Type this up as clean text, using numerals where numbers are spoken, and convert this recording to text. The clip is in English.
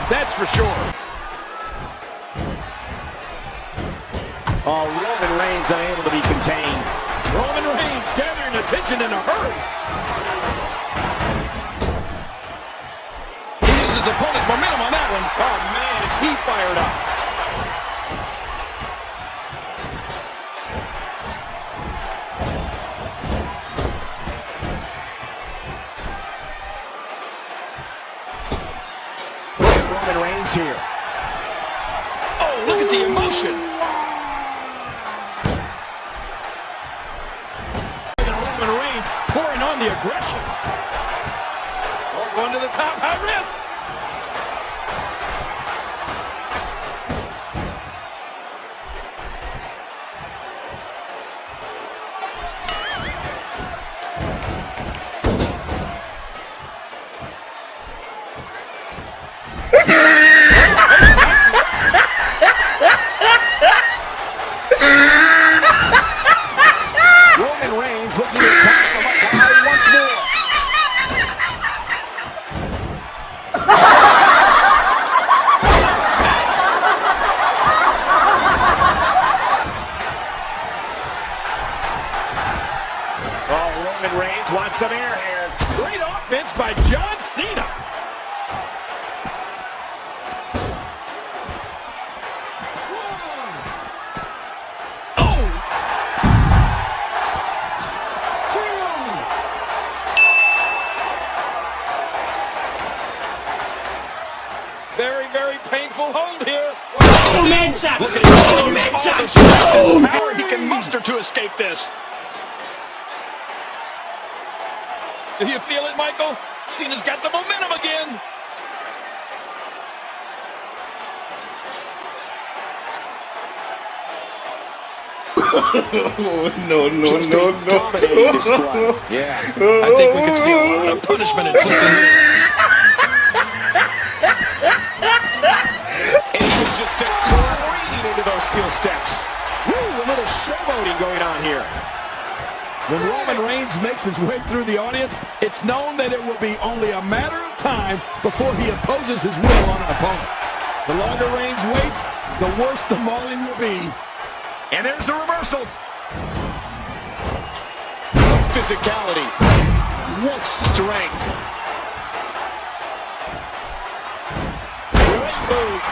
that's for sure. Oh, Roman Reigns unable to be contained. Roman Reigns gathering attention in a hurry. He used his opponent's momentum on that one. Oh, man, is he fired up. Roman Reigns here. Oh, look at the emotion. Roman Reigns pouring on the aggression. Oh, going to the top, high risk. Roman Reigns looking to attack from up high once more. Oh, Roman Reigns wants some air here. Great offense by John Cena. Very, very painful hold here. Boom, headshot. Look at Boom, him. headshot. Boom. Power he can muster to escape this. Do you feel it, Michael? Cena's got the momentum again. Just a dominating display. Yeah, I think we could see a lot of punishment inflicted here. And he was just sent careening into those steel steps. Woo, a little showboating going on here. When Roman Reigns makes his way through the audience, it's known that it will be only a matter of time before he imposes his will on an opponent. The longer Reigns waits, the worse the mauling will be. And there's the reversal. Physicality. What strength. Great move.